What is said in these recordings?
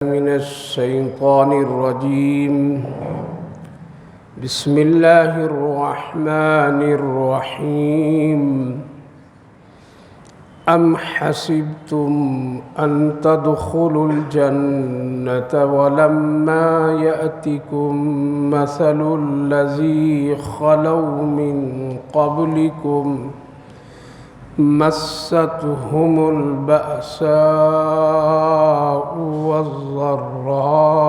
من الشيطان الرجيم. بسم الله الرحمن الرحيم. أم حسبتم أن تدخلوا الجنة ولما يأتكم مثل الذي خلوا من قبلكم مستهم البأساء والضراء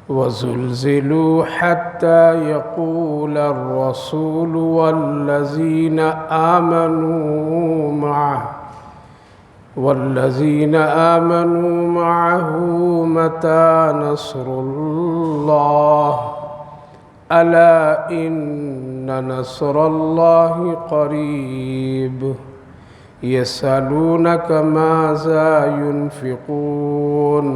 وزلزلوا حتى يقول الرسول والذين آمنوا معه متى نصر الله ألا إن نصر الله قريب. يسألونك ماذا ينفقون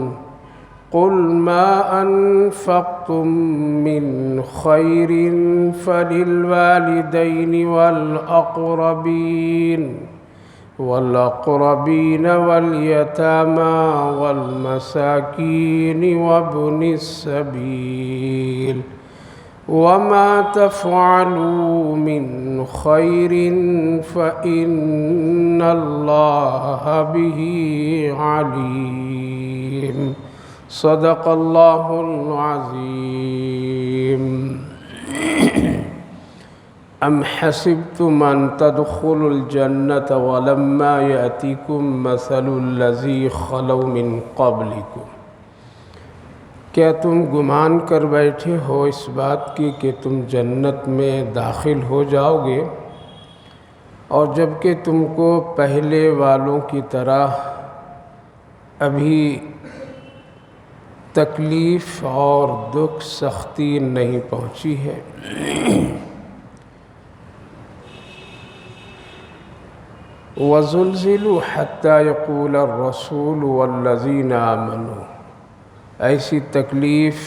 قل ما أنفقتم من خير فللوالدين والأقربين واليتامى والمساكين وابن السبيل وما تفعلوا من خير فإن الله به عليم. صدق الله العظيم. أم حسبتم أن تدخلوا الجنة ولما يأتكم مثل الذي خلوا من قبلكم. کیا تم گمان کر بیٹھے ہو اس بات کی کہ تم جنت میں داخل ہو جاؤ گے اور جبکہ تم کو پہلے والوں کی طرح ابھی تکلیف اور دکھ سختی نہیں پہنچی ہے. وَزُلْزِلُوا حَتَّى يَقُولَ الرَّسُولُ وَالَّذِينَ آمَنُوا. ایسی تکلیف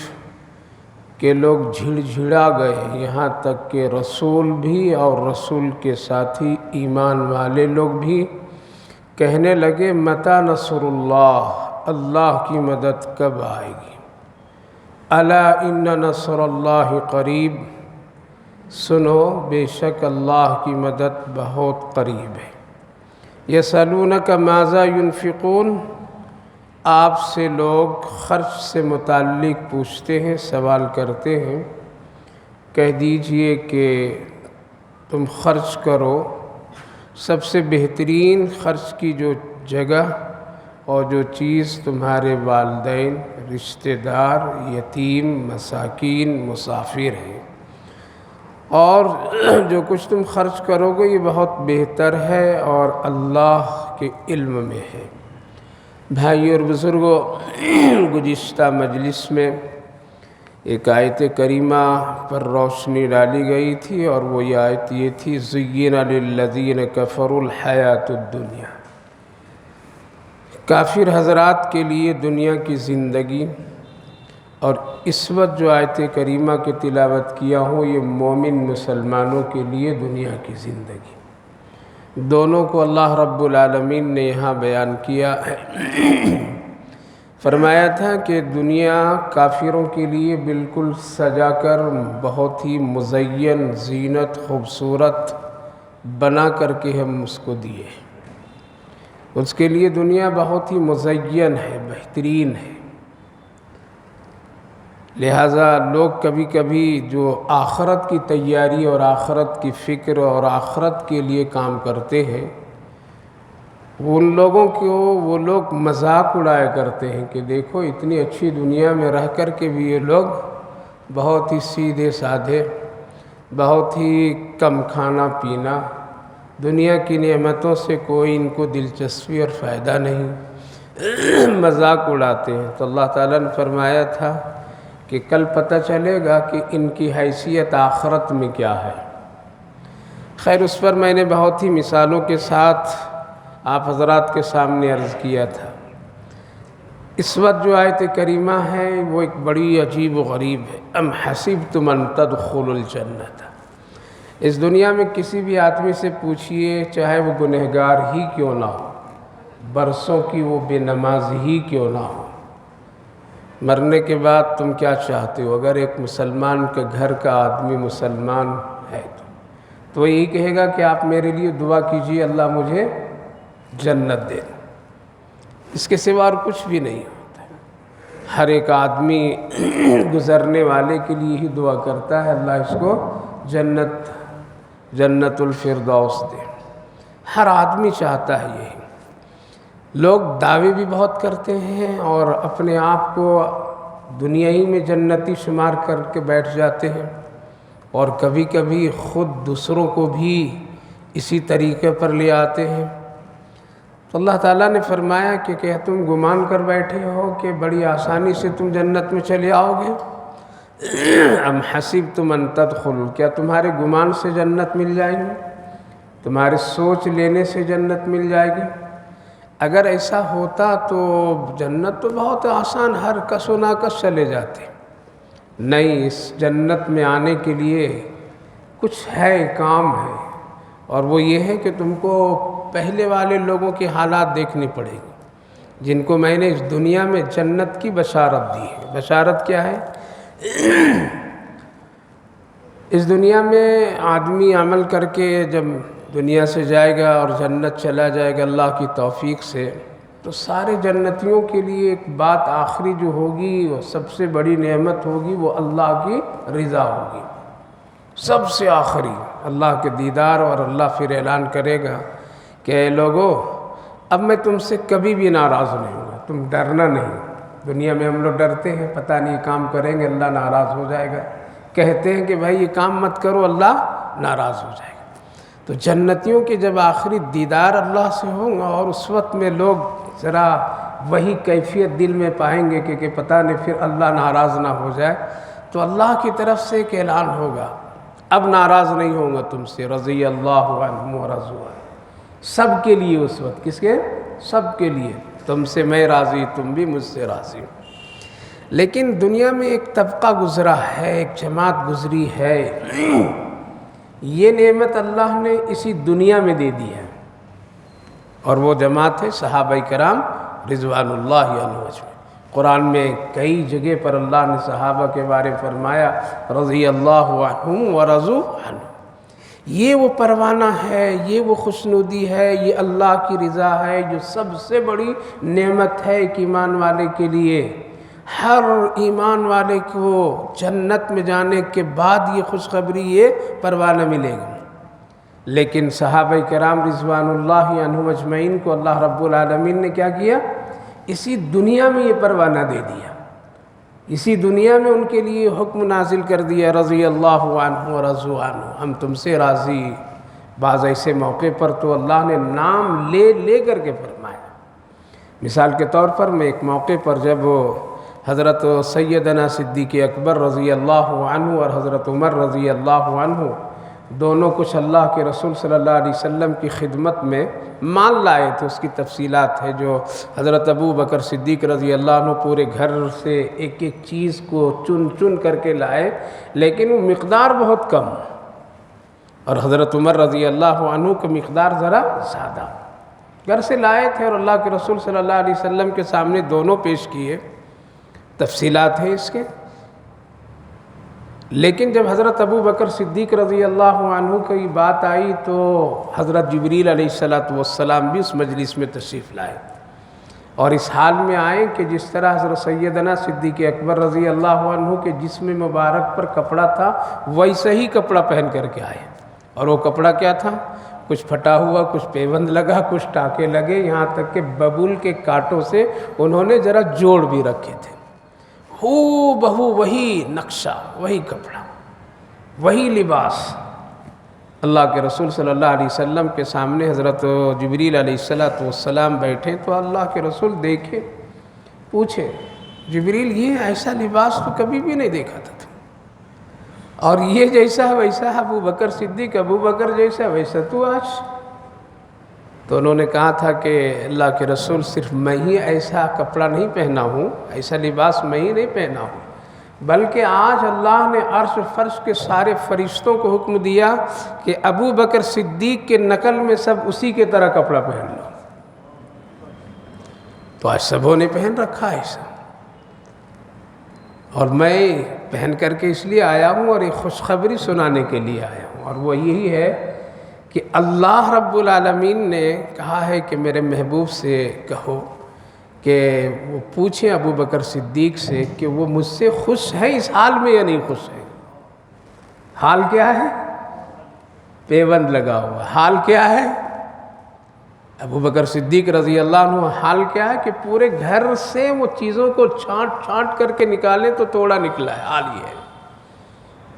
کہ لوگ جھڑجھڑا گئے، یہاں تک کہ رسول بھی اور رسول کے ساتھی ایمان والے لوگ بھی کہنے لگے متی نصر اللہ، اللہ کی مدد کب آئے گی. الا ان نصر اللہ قریب، سنو بے شک اللہ کی مدد بہت قریب ہے. یسألونک ماذا ينفقون، آپ سے لوگ خرچ سے متعلق پوچھتے ہیں، سوال کرتے ہیں. کہہ دیجئے کہ تم خرچ کرو. سب سے بہترین خرچ کی جو جگہ اور جو چیز تمہارے والدین، رشتہ دار، یتیم، مساکین، مسافر ہیں، اور جو کچھ تم خرچ کرو گے یہ بہت بہتر ہے اور اللہ کے علم میں ہے. بھائی اور بزرگوں، گزشتہ مجلس میں ایک آیت کریمہ پر روشنی ڈالی گئی تھی اور وہ آیت یہ تھی زُيِّنَ لِلَّذِينَ كَفَرُوا الْحَيَاةُ الدُّنْيَا. کافر حضرات کے لیے دنیا کی زندگی، اور اس وقت جو آیت کریمہ کی تلاوت کیا ہوں یہ مومن مسلمانوں کے لیے دنیا کی زندگی. دونوں کو اللہ رب العالمین نے یہاں بیان کیا ہے. فرمایا تھا کہ دنیا کافروں کے لیے بالکل سجا کر بہت ہی مزین، زینت، خوبصورت بنا کر کے ہم اس کو دیے. اس کے لیے دنیا بہت ہی مزین ہے، بہترین ہے. لہٰذا لوگ کبھی کبھی جو آخرت کی تیاری اور آخرت کی فکر اور آخرت کے لیے کام کرتے ہیں، ان لوگوں کو وہ لوگ مذاق اڑایا کرتے ہیں کہ دیکھو اتنی اچھی دنیا میں رہ کر کے بھی یہ لوگ بہت ہی سیدھے سادھے، بہت ہی کم کھانا پینا، دنیا کی نعمتوں سے کوئی ان کو دلچسپی اور فائدہ نہیں، مذاق اڑاتے ہیں. تو اللہ تعالیٰ نے فرمایا تھا کہ کل پتہ چلے گا کہ ان کی حیثیت آخرت میں کیا ہے. خیر، اس پر میں نے بہت ہی مثالوں کے ساتھ آپ حضرات کے سامنے عرض کیا تھا. اس وقت جو آیت کریمہ ہے وہ ایک بڑی عجیب و غریب ہے. ام حسبتم ان تدخلوا الجنۃ. اس دنیا میں کسی بھی آدمی سے پوچھئے، چاہے وہ گنہگار ہی کیوں نہ ہو، برسوں کی وہ بے نمازی ہی کیوں نہ ہو۔ مرنے کے بعد تم کیا چاہتے ہو؟ اگر ایک مسلمان کے گھر کا آدمی مسلمان ہے تو وہ یہی کہے گا کہ آپ میرے لیے دعا کیجیے اللہ مجھے جنت دے۔ اس کے سوا اور کچھ بھی نہیں ہوتا ہے۔ ہر ایک آدمی گزرنے والے کے لیے ہی دعا کرتا ہے اللہ اس کو جنت الفردوس دے۔ ہر آدمی چاہتا ہے یہی۔ لوگ دعوے بھی بہت کرتے ہیں اور اپنے آپ کو دنیا ہی میں جنتی شمار کر کے بیٹھ جاتے ہیں، اور کبھی کبھی خود دوسروں کو بھی اسی طریقے پر لے آتے ہیں۔ تو اللہ تعالیٰ نے فرمایا کہ کیا تم گمان کر بیٹھے ہو کہ بڑی آسانی سے تم جنت میں چلے آؤ گے؟ ام حسبتم ان تدخلوا، کیا تمہارے گمان سے جنت مل جائے گی؟ تمہارے سوچ لینے سے جنت مل جائے گی؟ اگر ایسا ہوتا تو جنت تو بہت آسان، ہر کس و ناکس چلے جاتے۔ نہیں، اس جنت میں آنے کے لیے کچھ ہے، کام ہے، اور وہ یہ ہے کہ تم کو پہلے والے لوگوں کے حالات دیکھنے پڑے گی جن کو میں نے اس دنیا میں جنت کی بشارت دی ہے۔ بشارت کیا ہے؟ اس دنیا میں آدمی عمل کر کے جب دنیا سے جائے گا اور جنت چلا جائے گا اللہ کی توفیق سے، تو سارے جنتیوں کے لیے ایک بات آخری جو ہوگی، وہ سب سے بڑی نعمت ہوگی، وہ اللہ کی رضا ہوگی۔ سب سے آخری اللہ کے دیدار، اور اللہ پھر اعلان کرے گا کہ اے لوگو، اب میں تم سے کبھی بھی ناراض نہیں ہوں گا، تم ڈرنا نہیں۔ دنیا میں ہم لوگ ڈرتے ہیں، پتہ نہیں کام کریں گے اللہ ناراض ہو جائے گا، کہتے ہیں کہ بھائی یہ کام مت کرو اللہ ناراض ہو جائے گا۔ تو جنتیوں کے جب آخری دیدار اللہ سے ہوں گا، اور اس وقت میں لوگ ذرا وہی کیفیت دل میں پائیں گے کہ پتہ نہیں پھر اللہ ناراض نہ ہو جائے، تو اللہ کی طرف سے ایک اعلان ہوگا، اب ناراض نہیں ہوں گا تم سے، رضی اللہ عنہم ورضوا عنہ۔ سب کے لیے اس وقت، کس کے؟ سب کے لیے، تم سے میں راضی، تم بھی مجھ سے راضی۔ لیکن دنیا میں ایک طبقہ گزرا ہے، ایک جماعت گزری ہے، یہ نعمت اللہ نے اسی دنیا میں دے دی ہے، اور وہ جماعت ہے صحابہ کرام رضوان اللہ عنہم اجمعین۔ قرآن میں کئی جگہ پر اللہ نے صحابہ کے بارے فرمایا رضی اللہ عنہم ورضوا عنہ۔ یہ وہ پروانہ ہے، یہ وہ خوشنودی ہے، یہ اللہ کی رضا ہے جو سب سے بڑی نعمت ہے ایک ایمان والے کے لیے۔ ہر ایمان والے کو جنت میں جانے کے بعد یہ خوشخبری، یہ پروانہ ملے گا۔ لیکن صحابہ کرام رضوان اللہ عنہم اجمعین کو اللہ رب العالمین نے کیا کیا؟ اسی دنیا میں یہ پروانہ دے دیا، اسی دنیا میں ان کے لیے حکم نازل کر دیا، رضی اللہ عنہ ورضوا عنہ، ہم تم سے راضی۔ بعض ایسے موقع پر تو اللہ نے نام لے لے کر کے فرمایا۔ مثال کے طور پر میں ایک موقع پر جب حضرت سیدنا صدیق اکبر رضی اللہ عنہ اور حضرت عمر رضی اللہ عنہ دونوں کچھ اللہ کے رسول صلی اللہ علیہ وسلم کی خدمت میں مال لائے تھے، اس کی تفصیلات ہے جو حضرت ابو بکر صدیق رضی اللہ عنہ پورے گھر سے ایک ایک چیز کو چن چن کر کے لائے، لیکن وہ مقدار بہت کم، اور حضرت عمر رضی اللہ عنہ کا مقدار ذرا زیادہ گھر سے لائے تھے، اور اللہ کے رسول صلی اللہ علیہ وسلم کے سامنے دونوں پیش کیے، تفصیلات ہیں اس کے۔ لیکن جب حضرت ابو بکر صدیق رضی اللہ عنہ کی بات آئی تو حضرت جبریل علیہ السلام بھی اس مجلس میں تشریف لائے، اور اس حال میں آئے کہ جس طرح حضرت سیدنا صدیق اکبر رضی اللہ عنہ کے جسم مبارک پر کپڑا تھا ویسا ہی کپڑا پہن کر کے آئے، اور وہ کپڑا کیا تھا؟ کچھ پھٹا ہوا، کچھ پیوند لگا، کچھ ٹانکے لگے، یہاں تک کہ ببول کے کانٹوں سے انہوں نے ذرا جوڑ بھی رکھے تھے۔ ہو بہو وہی نقشہ، وہی کپڑا، وہی لباس۔ اللہ کے رسول صلی اللہ علیہ وسلم کے سامنے حضرت جبریل علیہ السلام بیٹھے تو اللہ کے رسول دیکھے، پوچھے جبریل یہ ایسا لباس تو کبھی بھی نہیں دیکھا تھا، اور یہ جیسا ویسا ابو بکر صدیق، ابو بکر جیسا ویسا تو آج۔ تو انہوں نے کہا تھا کہ اللہ کے رسول صرف میں ہی ایسا کپڑا نہیں پہنا ہوں، ایسا لباس میں ہی نہیں پہنا ہوں، بلکہ آج اللہ نے عرش و فرش کے سارے فرشتوں کو حکم دیا کہ ابو بکر صدیق کے نقل میں سب اسی کے طرح کپڑا پہن لو۔ تو آج سبوں نے پہن رکھا ہے ایسا، اور میں پہن کر کے اس لیے آیا ہوں اور ایک خوشخبری سنانے کے لیے آیا ہوں، اور وہ یہی ہے کہ اللہ رب العالمین نے کہا ہے کہ میرے محبوب سے کہو کہ وہ پوچھیں ابو بکر صدیق سے کہ وہ مجھ سے خوش ہیں اس حال میں یا نہیں خوش ہیں۔ حال کیا ہے؟ پیوند لگا ہوا۔ حال کیا ہے؟ ابو بکر صدیق رضی اللہ عنہ حال کیا ہے کہ پورے گھر سے وہ چیزوں کو چھانٹ چھانٹ کر کے نکالیں تو توڑا نکلا ہے۔ حال یہ ہے،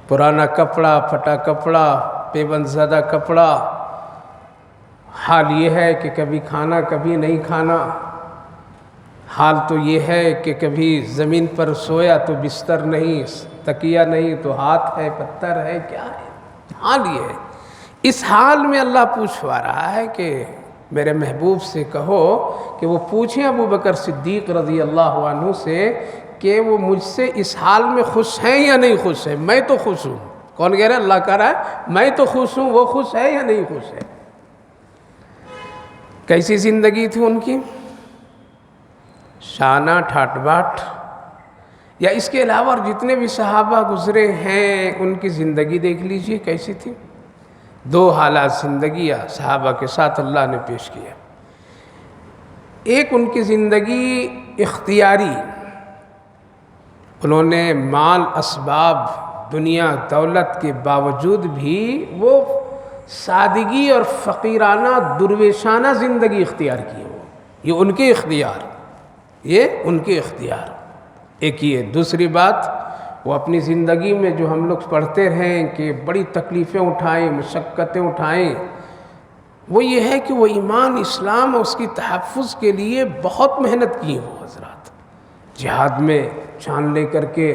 پرانا کپڑا، پھٹا کپڑا، پیوند زدہ کپڑا۔ حال یہ ہے کہ کبھی کھانا کبھی نہیں کھانا۔ حال تو یہ ہے کہ کبھی زمین پر سویا تو بستر نہیں، تکیہ نہیں تو ہاتھ ہے، پتھر ہے، کیا ہے؟ حال یہ ہے۔ اس حال میں اللہ پوچھوا رہا ہے کہ میرے محبوب سے کہو کہ وہ پوچھیں ابو بکر صدیق رضی اللہ عنہ سے کہ وہ مجھ سے اس حال میں خوش ہیں یا نہیں خوش ہیں۔ میں تو خوش ہوں۔ کون کہہ رہا ہے؟ اللہ کہہ رہا ہے میں تو خوش ہوں، وہ خوش ہے یا نہیں خوش ہے؟ کیسی زندگی تھی ان کی؟ شانہ ٹھاٹ باٹ، یا اس کے علاوہ جتنے بھی صحابہ گزرے ہیں ان کی زندگی دیکھ لیجئے کیسی تھی۔ دو حالات زندگیاں صحابہ کے ساتھ اللہ نے پیش کیا۔ ایک ان کی زندگی اختیاری، انہوں نے مال اسباب دنیا دولت کے باوجود بھی وہ سادگی اور فقیرانہ درویشانہ زندگی اختیار کی ہو۔ یہ ان کے اختیار، یہ ان کے اختیار۔ ایک یہ۔ دوسری بات، وہ اپنی زندگی میں جو ہم لوگ پڑھتے رہیں کہ بڑی تکلیفیں اٹھائیں، مشقتیں اٹھائیں، وہ یہ ہے کہ وہ ایمان اسلام اور اس کی تحفظ کے لیے بہت محنت کی وہ حضرات۔ جہاد میں جان لے کر کے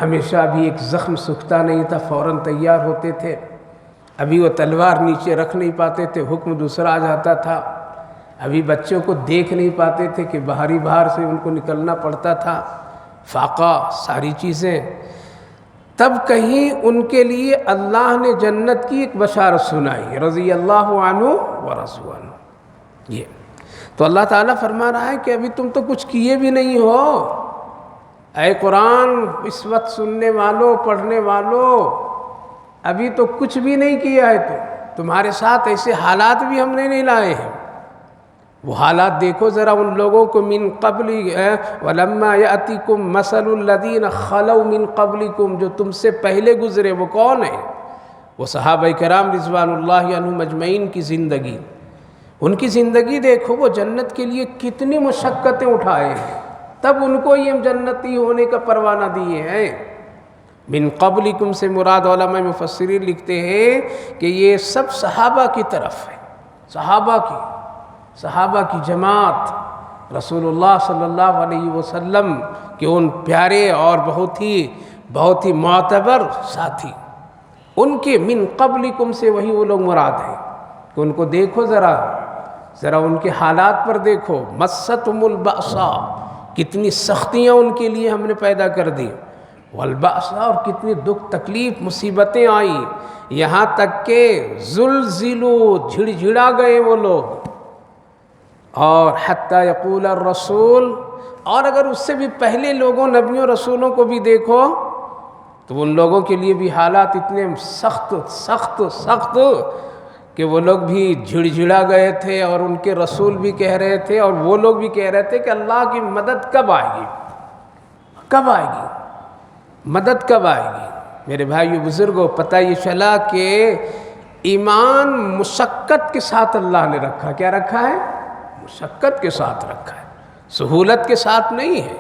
ہمیشہ بھی ایک زخم سکھتا نہیں تھا، فوراً تیار ہوتے تھے۔ ابھی وہ تلوار نیچے رکھ نہیں پاتے تھے، حکم دوسرا آ جاتا تھا۔ ابھی بچوں کو دیکھ نہیں پاتے تھے کہ باہر سے ان کو نکلنا پڑتا تھا، فاقہ ساری چیزیں۔ تب کہیں ان کے لیے اللہ نے جنت کی ایک بشارت سنائی، رضی اللہ عنہ ورضوا عنہ۔ یہ تو اللہ تعالیٰ فرما رہا ہے کہ ابھی تم تو کچھ کیے بھی نہیں ہو، اے قرآن اس وقت سننے والوں، پڑھنے والوں، ابھی تو کچھ بھی نہیں کیا ہے تمہارے ساتھ ایسے حالات بھی ہم نے نہیں لائے ہیں۔ وہ حالات دیکھو ذرا ان لوگوں کو، من قبل ولما یأتیکم مثل الذین خلوا من قبلکم، جو تم سے پہلے گزرے، وہ کون ہیں؟ وہ صحابہ کرام رضوان اللہ عنہم اجمعین کی زندگی۔ ان کی زندگی دیکھو، وہ جنت کے لیے کتنی مشقتیں اٹھائے ہیں، تب ان کو یہ جنتی ہونے کا پروانہ دیے ہیں۔ من قبلکم سے مراد علماء مفسرین لکھتے ہیں کہ یہ سب صحابہ کی طرف ہے، صحابہ کی جماعت، رسول اللہ صلی اللہ علیہ وسلم کے ان پیارے اور بہت ہی معتبر ساتھی، ان کے من قبلکم سے وہی وہ لوگ مراد ہیں کہ ان کو دیکھو ذرا ان کے حالات پر دیکھو۔ مستہم البأساء، کتنی سختیاں ان کے لیے ہم نے پیدا کر دی، والبأساء، اور کتنی دکھ تکلیف مصیبتیں آئیں، یہاں تک کہ زلزلوا، جھڑا گئے وہ لوگ، اور حتی یقول الرسول، اور اگر اس سے بھی پہلے لوگوں نبیوں رسولوں کو بھی دیکھو تو ان لوگوں کے لیے بھی حالات اتنے سخت کہ وہ لوگ بھی جھڑا گئے تھے، اور ان کے رسول بھی کہہ رہے تھے اور وہ لوگ بھی کہہ رہے تھے کہ اللہ کی مدد کب آئے گی، مدد کب آئے گی۔ میرے بھائیو بزرگوں، پتہ یہ چلا کہ ایمان مشقت کے ساتھ اللہ نے رکھا۔ کیا رکھا ہے؟ مشقت کے ساتھ رکھا ہے، سہولت کے ساتھ نہیں ہے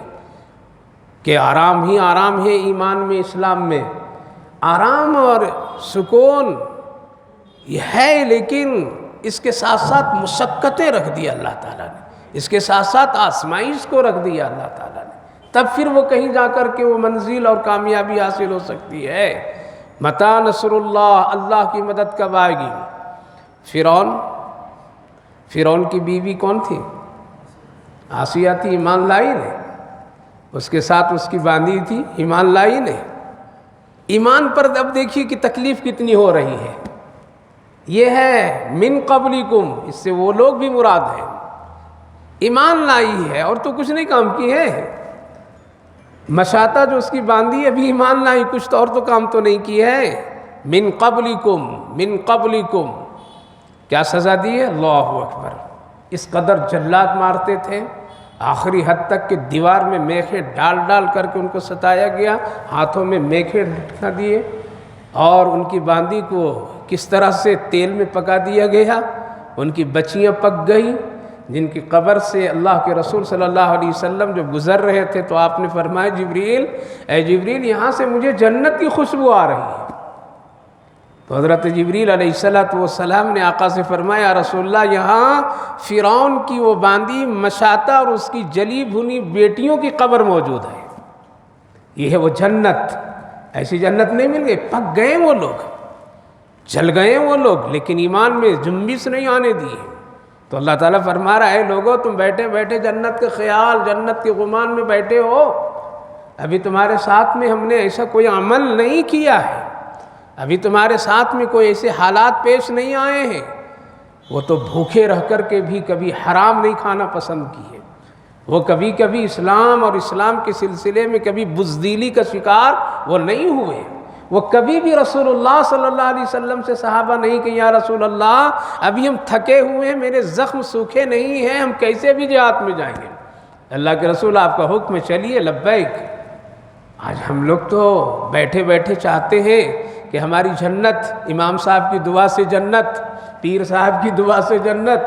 کہ آرام ہے ایمان میں، اسلام میں آرام اور سکون یہ ہے، لیکن اس کے ساتھ ساتھ مشقتیں رکھ دیا اللہ تعالیٰ نے، اس کے ساتھ ساتھ آزمائش کو رکھ دیا اللہ تعالیٰ نے، تب پھر وہ کہیں جا کر کے وہ منزل اور کامیابی حاصل ہو سکتی ہے۔ متی نصر اللہ، اللہ کی مدد کب آئے گی؟ فرعون کی بیوی کون تھی؟ آسیہ تھی، ایمان لائی نے، اس کے ساتھ اس کی باندھی تھی، ایمان لائی نے۔ ایمان پر اب دیکھیے کہ تکلیف کتنی ہو رہی ہے۔ یہ ہے من قبلکم، اس سے وہ لوگ بھی مراد ہیں ایمان لائی ہے اور تو کچھ نہیں کام کی ہے. مشاطہ جو اس کی باندھی ابھی ایمان لائی، کچھ تو اور تو کام تو نہیں کی ہے. من قبلکم کیا سزا دی ہے؟ اللہ اکبر. اس قدر جلات مارتے تھے آخری حد تک کہ دیوار میں میخیں ڈال ڈال کر کے ان کو ستایا گیا، ہاتھوں میں میخیں ڈھکا دیے، اور ان کی باندی کو کس طرح سے تیل میں پکا دیا گیا. ان کی بچیاں پک گئیں جن کی قبر سے اللہ کے رسول صلی اللہ علیہ وسلم جو گزر رہے تھے تو آپ نے فرمایا جبریل، اے جبریل یہاں سے مجھے جنت کی خوشبو آ رہی ہے. تو حضرت جبریل علیہ السلام نے آقا سے فرمایا یا رسول اللہ یہاں فرعون کی وہ باندی مشاطہ اور اس کی جلی بھنی بیٹیوں کی قبر موجود ہے. یہ ہے وہ جنت. ایسی جنت نہیں مل گئی. پک گئے وہ لوگ، جل گئے وہ لوگ، لیکن ایمان میں جنبش نہیں آنے دیے. تو اللہ تعالیٰ فرما رہا ہے لوگوں تم بیٹھے بیٹھے جنت کے خیال، جنت کے گمان میں بیٹھے ہو. ابھی تمہارے ساتھ میں ہم نے ایسا کوئی عمل نہیں کیا ہے، ابھی تمہارے ساتھ میں کوئی ایسے حالات پیش نہیں آئے ہیں. وہ تو بھوکے رہ کر کے بھی کبھی حرام نہیں کھانا پسند کیے، وہ کبھی کبھی اسلام اور اسلام کے سلسلے میں کبھی بزدلی کا شکار وہ نہیں ہوئے. وہ کبھی بھی رسول اللہ صلی اللہ علیہ وسلم سے صحابہ نہیں کہ یا رسول اللہ ابھی ہم تھکے ہوئے ہیں، میرے زخم سوکھے نہیں ہیں، ہم کیسے بھی جہاد میں جائیں گے. اللہ کے رسول آپ کا حکم چلیے لبیک. آج ہم لوگ تو بیٹھے بیٹھے چاہتے ہیں کہ ہماری جنت، امام صاحب کی دعا سے جنت، پیر صاحب کی دعا سے جنت،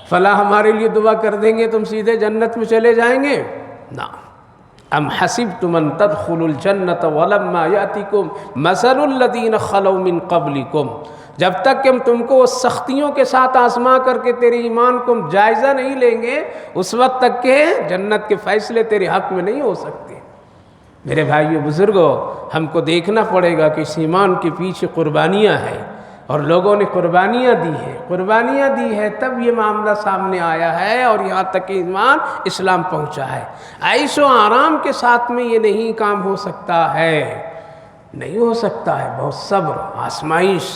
فلاں ہمارے لیے دعا کر دیں گے تم سیدھے جنت میں چلے جائیں گے. نہ. ام حسبتم ان تدخلوا الجنة ولما يأتكم مثل الذين خلوا من قبلكم. جب تک کہ ہم تم کو سختیوں کے ساتھ آزما کر کے تیرے ایمان کو ہم جائزہ نہیں لیں گے اس وقت تک کہ جنت کے فیصلے تیرے حق میں نہیں ہو سکتے. میرے بھائیو بزرگوں، ہم کو دیکھنا پڑے گا کہ اس ایمان کے پیچھے قربانیاں ہیں، اور لوگوں نے قربانیاں دی ہے تب یہ معاملہ سامنے آیا ہے اور یہاں تک کہ ایمان اسلام پہنچا ہے. عیش و آرام کے ساتھ میں یہ نہیں کام ہو سکتا ہے، نہیں ہو سکتا ہے. بہت صبر، آزمائش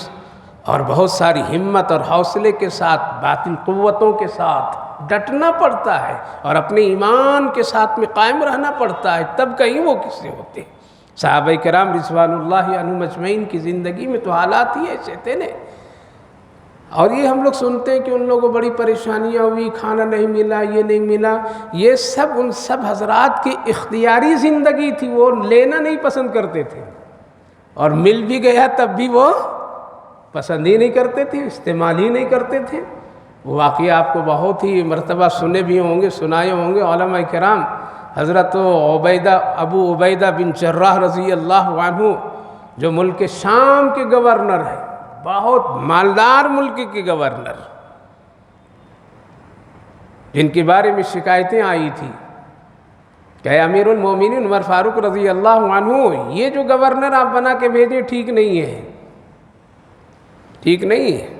اور بہت ساری ہمت اور حوصلے کے ساتھ، باطن قوتوں کے ساتھ ڈٹنا پڑتا ہے اور اپنے ایمان کے ساتھ میں قائم رہنا پڑتا ہے، تب کہیں وہ کسے ہوتے ہیں. صحابہ کرام رضوان اللہ عنہم اجمعین کی زندگی میں تو حالات ہی ایسے تھے نا. اور یہ ہم لوگ سنتے ہیں کہ ان لوگوں کو بڑی پریشانیاں ہوئی، کھانا نہیں ملا، یہ نہیں ملا. یہ سب ان سب حضرات کی اختیاری زندگی تھی، وہ لینا نہیں پسند کرتے تھے، اور مل بھی گیا تب بھی وہ پسند ہی نہیں کرتے تھے، استعمال ہی نہیں کرتے تھے. وہ واقعہ آپ کو بہت ہی مرتبہ سنے بھی ہوں گے، سنائے ہوں گے علماء کرام. حضرت ابو عبیدہ بن جراح رضی اللہ عنہ جو ملک شام کے گورنر ہیں، بہت مالدار ملک کے گورنر، جن کے بارے میں شکایتیں آئی تھیں کہ امیر المومنین عمر فاروق رضی اللہ عنہ یہ جو گورنر آپ بنا کے بھیجے ٹھیک نہیں ہے، ٹھیک نہیں ہے.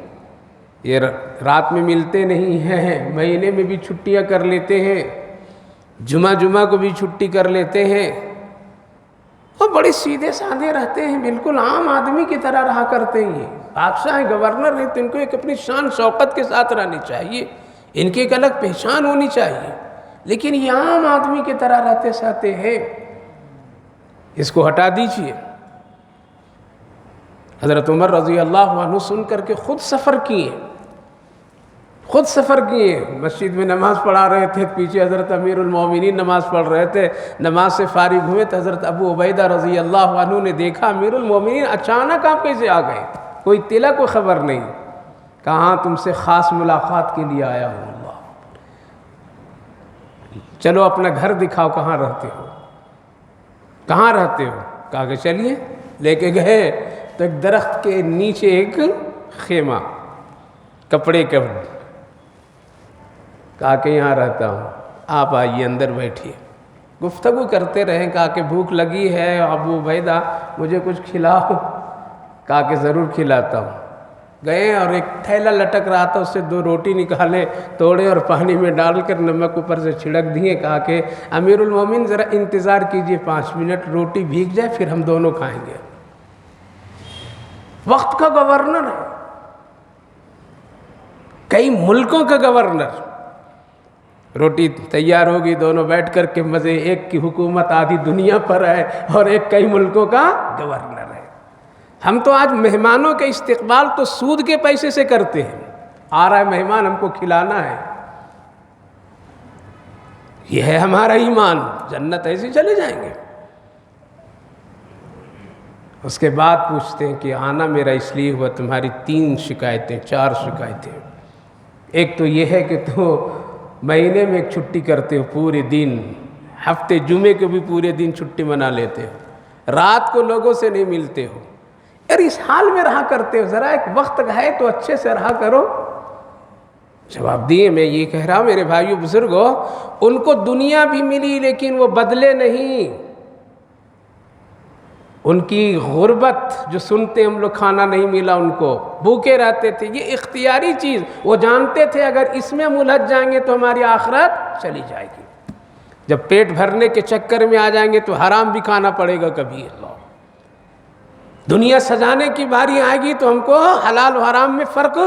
یہ رات میں ملتے نہیں ہیں، مہینے میں بھی چھٹیاں کر لیتے ہیں، جمعہ کو بھی چھٹی کر لیتے ہیں، اور بڑے سیدھے سادھے رہتے ہیں، بالکل عام آدمی کی طرح رہا کرتے ہیں. یہ بادشاہ ہیں، گورنر ہیں، تو ان کو ایک اپنی شان شوکت کے ساتھ رہنی چاہیے، ان کی ایک الگ پہچان ہونی چاہیے. لیکن یہ عام آدمی کی طرح رہتے سہتے ہیں. اس کو ہٹا دیجیے. حضرت عمر رضی اللہ عنہ سن کر کے خود سفر کیے، مسجد میں نماز پڑھا رہے تھے، پیچھے حضرت امیر المومنین نماز پڑھ رہے تھے. نماز سے فارغ ہوئے تو حضرت ابو عبیدہ رضی اللہ عنہ نے دیکھا امیر المومنین اچانک آپ کیسے آ گئے، کوئی طلا کوئی خبر نہیں. کہاں تم سے خاص ملاقات کے لیے آیا ہوں. اللہ، چلو اپنا گھر دکھاؤ، کہاں رہتے ہو. کہا کہ چلیے. لے کے گئے تو ایک درخت کے نیچے ایک خیمہ کپڑے کا، کہا کہ یہاں رہتا ہوں، آپ آئیے اندر بیٹھیے. گفتگو کرتے رہیں. کہا کہ بھوک لگی ہے ابو عبیدہ، مجھے کچھ کھلاؤ. کہا کہ ضرور کھلاتا ہوں. گئے اور ایک تھیلا لٹک رہا تھا، اس سے 2 روٹی نکالے، توڑے اور پانی میں ڈال کر نمک اوپر سے چھڑک دیے. کہا کہ امیر المومن ذرا انتظار کیجئے 5 منٹ، روٹی بھیگ جائے پھر ہم دونوں کھائیں گے. وقت کا گورنر ہے، کئی ملکوں کا گورنر، روٹی تیار ہوگی، دونوں بیٹھ کر کے مزے، ایک کی حکومت آدھی دنیا پر ہے اور ایک کئی ملکوں کا گورنر ہے۔ ہم تو آج مہمانوں کے استقبال تو سود کے پیسے سے کرتے ہیں، آ رہا ہے مہمان ہم کو کھلانا ہے، یہ ہے ہمارا ایمان، جنت ایسے چلے جائیں گے۔ اس کے بعد پوچھتے ہیں کہ آنا میرا اس لیے ہوا، تمہاری 3 شکایتیں 4 شکایتیں۔ ایک تو یہ ہے کہ تو مہینے میں ایک چھٹی کرتے ہو پورے دن، ہفتے جمعے کو بھی پورے دن چھٹی منا لیتے ہو، رات کو لوگوں سے نہیں ملتے ہو، یار اس حال میں رہا کرتے ہو، ذرا ایک وقت ہے تو اچھے سے رہا کرو۔ جواب دیے، میں یہ کہہ رہا ہوں میرے بھائیو بزرگوں، ان کو دنیا بھی ملی لیکن وہ بدلے نہیں، ان کی غربت جو سنتے ہم لوگ، کھانا نہیں ملا ان کو، بھوکے رہتے تھے، یہ اختیاری چیز، وہ جانتے تھے اگر اس میں ہم الجھ جائیں گے تو ہماری آخرت چلی جائے گی، جب پیٹ بھرنے کے چکر میں آ جائیں گے تو حرام بھی کھانا پڑے گا کبھی، اللہ دنیا سجانے کی باری آئے گی تو ہم کو حلال و حرام میں فرق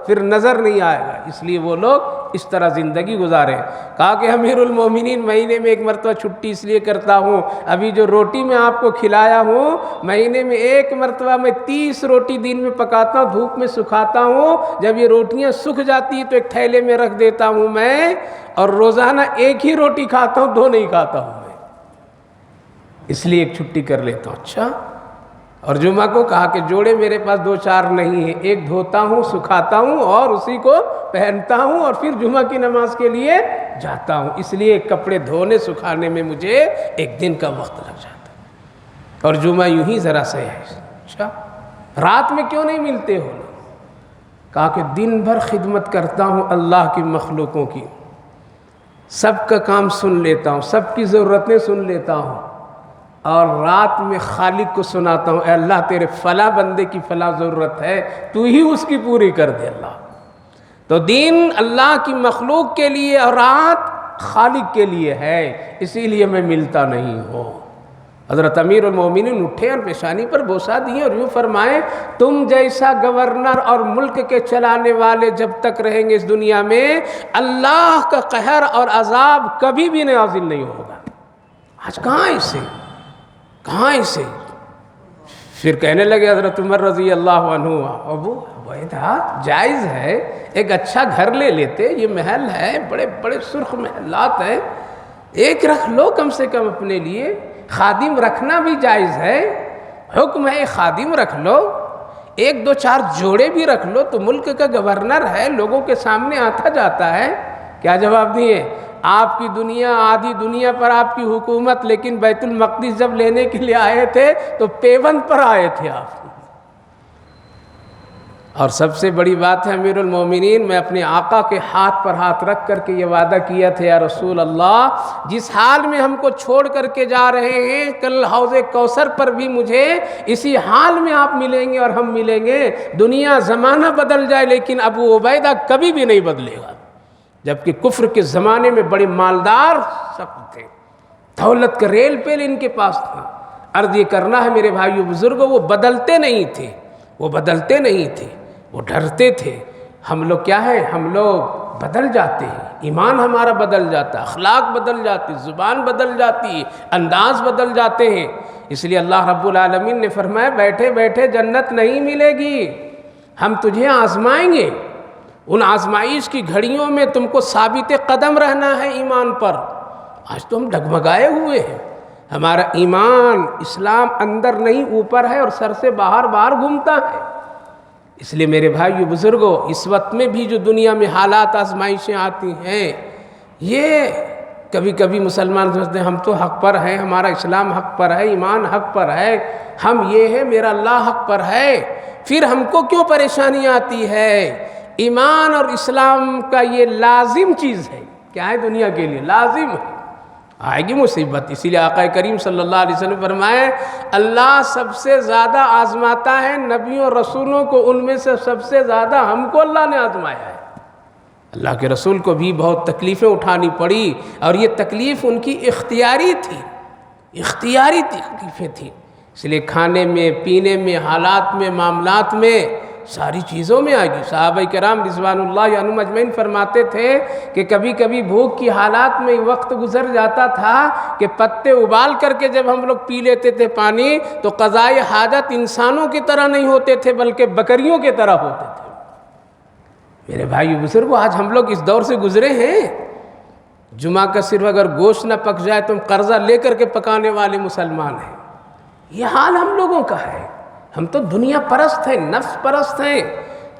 پھر نظر نہیں آئے گا، اس لیے وہ لوگ اس طرح زندگی گزارے۔ کہا کہ امیر المومنین مہینے میں ایک مرتبہ چھٹی اس لیے کرتا ہوں، ابھی جو روٹی میں آپ کو کھلایا ہوں مہینے میں ایک مرتبہ میں 30 روٹی دن میں پکاتا ہوں، دھوپ میں سکھاتا ہوں، جب یہ روٹیاں سکھ جاتی ہیں تو ایک تھیلے میں رکھ دیتا ہوں میں، اور روزانہ ایک ہی روٹی کھاتا ہوں، 2 نہیں کھاتا ہوں میں، اس لیے ایک چھٹی کر لیتا ہوں۔ اچھا، اور جمعہ کو کہا کہ جوڑے میرے پاس 2-4 نہیں ہیں، ایک دھوتا ہوں سکھاتا ہوں اور اسی کو پہنتا ہوں اور پھر جمعہ کی نماز کے لیے جاتا ہوں، اس لیے کپڑے دھونے سکھانے میں مجھے 1 دن کا وقت لگ جاتا ہے، اور جمعہ یوں ہی ذرا سے ہے۔ اچھا، رات میں کیوں نہیں ملتے ہو؟ کہا کہ دن بھر خدمت کرتا ہوں اللہ کی مخلوقوں کی، سب کا کام سن لیتا ہوں، سب کی ضرورتیں سن لیتا ہوں، اور رات میں خالق کو سناتا ہوں، اے اللہ تیرے فلاں بندے کی فلاں ضرورت ہے، تو ہی اس کی پوری کر دے اللہ۔ تو دین اللہ کی مخلوق کے لیے اور رات خالق کے لیے ہے، اسی لیے میں ملتا نہیں ہوں۔ حضرت امیر المومنین اٹھے اور پیشانی پر بوسہ دیے اور یوں فرمائے، تم جیسا گورنر اور ملک کے چلانے والے جب تک رہیں گے اس دنیا میں، اللہ کا قہر اور عذاب کبھی بھی نازل نہیں ہوگا۔ آج کہاں اسے پھر کہنے لگے حضرت عمر رضی اللہ عنہ، ابو عبیدہ جائز ہے، ایک اچھا گھر لے لیتے، یہ محل ہے، بڑے بڑے سرخ محلات ہیں، ایک رکھ لو کم سے کم اپنے لیے، خادم رکھنا بھی جائز ہے، حکم ہے خادم رکھ لو، 1-2-4 جوڑے بھی رکھ لو، تو ملک کا گورنر ہے، لوگوں کے سامنے آتا جاتا ہے۔ کیا جواب دیے؟ آپ کی دنیا، آدھی دنیا پر آپ کی حکومت، لیکن بیت المقدس جب لینے کے لیے آئے تھے تو پیوند پر آئے تھے آپ۔ اور سب سے بڑی بات ہے امیر المومنین، میں اپنے آقا کے ہاتھ پر ہاتھ رکھ کر کے یہ وعدہ کیا تھا، یا رسول اللہ جس حال میں ہم کو چھوڑ کر کے جا رہے ہیں، کل حوض کوثر پر بھی مجھے اسی حال میں آپ ملیں گے اور ہم ملیں گے، دنیا زمانہ بدل جائے لیکن ابو عبیدہ کبھی بھی نہیں بدلے گا۔ جبکہ کفر کے زمانے میں بڑے مالدار سخت تھے، دولت کا ریل پیل ان کے پاس تھا۔ عرض یہ کرنا ہے میرے بھائیو بزرگوں، وہ بدلتے نہیں تھے، وہ ڈرتے تھے۔ ہم لوگ کیا ہے؟ ہم لوگ بدل جاتے ہیں، ایمان ہمارا بدل جاتا ہے، اخلاق بدل جاتی، زبان بدل جاتی، انداز بدل جاتے ہیں۔ اس لیے اللہ رب العالمین نے فرمایا بیٹھے بیٹھے جنت نہیں ملے گی، ہم تجھے آزمائیں گے، ان آزمائش کی گھڑیوں میں تم کو ثابت قدم رہنا ہے ایمان پر۔ آج تو ہم ڈگمگائے ہوئے ہیں، ہمارا ایمان اسلام اندر نہیں اوپر ہے اور سر سے باہر گھومتا ہے۔ اس لیے میرے بھائیو بزرگوں، اس وقت میں بھی جو دنیا میں حالات آزمائشیں آتی ہیں، یہ کبھی کبھی مسلمان سمجھتے ہیں ہم تو حق پر ہیں، ہمارا اسلام حق پر ہے، ایمان حق پر ہے، ہم یہ ہے، میرا اللہ حق پر ہے، پھر ہم کو کیوں پریشانی آتی ہے؟ ایمان اور اسلام کا یہ لازم چیز ہے، کیا ہے؟ دنیا کے لیے لازم ہے، آئے گی مصیبت۔ اسی لیے آقا کریم صلی اللہ علیہ وسلم فرمائے اللہ سب سے زیادہ آزماتا ہے نبیوں اور رسولوں کو، ان میں سے سب سے زیادہ ہم کو اللہ نے آزمایا ہے۔ اللہ کے رسول کو بھی بہت تکلیفیں اٹھانی پڑی، اور یہ تکلیف ان کی اختیاری تکلیفیں تھیں۔ اس لیے کھانے میں، پینے میں، حالات میں، معاملات میں ساری چیزوں میں آئے گی۔ صحابہ کرام رضوان اللہ عنہم اجمعین فرماتے تھے کہ کبھی کبھی بھوک کی حالات میں وقت گزر جاتا تھا کہ پتے ابال کر کے جب ہم لوگ پی لیتے تھے پانی تو قضائے حاجت انسانوں کی طرح نہیں ہوتے تھے بلکہ بکریوں کی طرح ہوتے تھے۔ میرے بھائی بزرگوں، آج ہم لوگ اس دور سے گزرے ہیں، جمعہ کا صرف اگر گوشت نہ پک جائے تو ہم قرضہ لے کر کے پکانے والے مسلمان ہیں۔ یہ حال ہم لوگوں کا ہے۔ ہم تو دنیا پرست ہیں، نفس پرست ہیں۔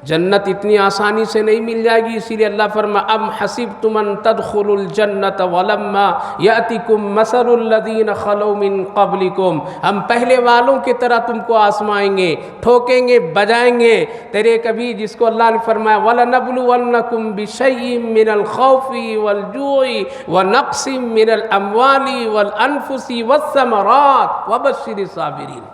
جنت اتنی آسانی سے نہیں مل جائے گی، اسی لیے اللہ فرمایا ام حسبتم ان تدخلوا الجنت ولما یاتکم مثل الذین خلوا من قبلکم، ہم پہلے والوں کی طرح تم کو آزمائیں گے، ٹھوکیں گے، بجائیں گے۔ تیرے کبھی جس کو اللہ نے فرمایا وَلَنَبْلُوَنَّكُمْ بِشَيْءٍ مِّنَ الْخَوْفِ وَالْجُوعِ وَنَقْصٍ مِّنَ الْأَمْوَالِ وَالْأَنفُسِ وَالثَّمَرَاتِ وَبَشِّرِ الصَّابِرِينَ،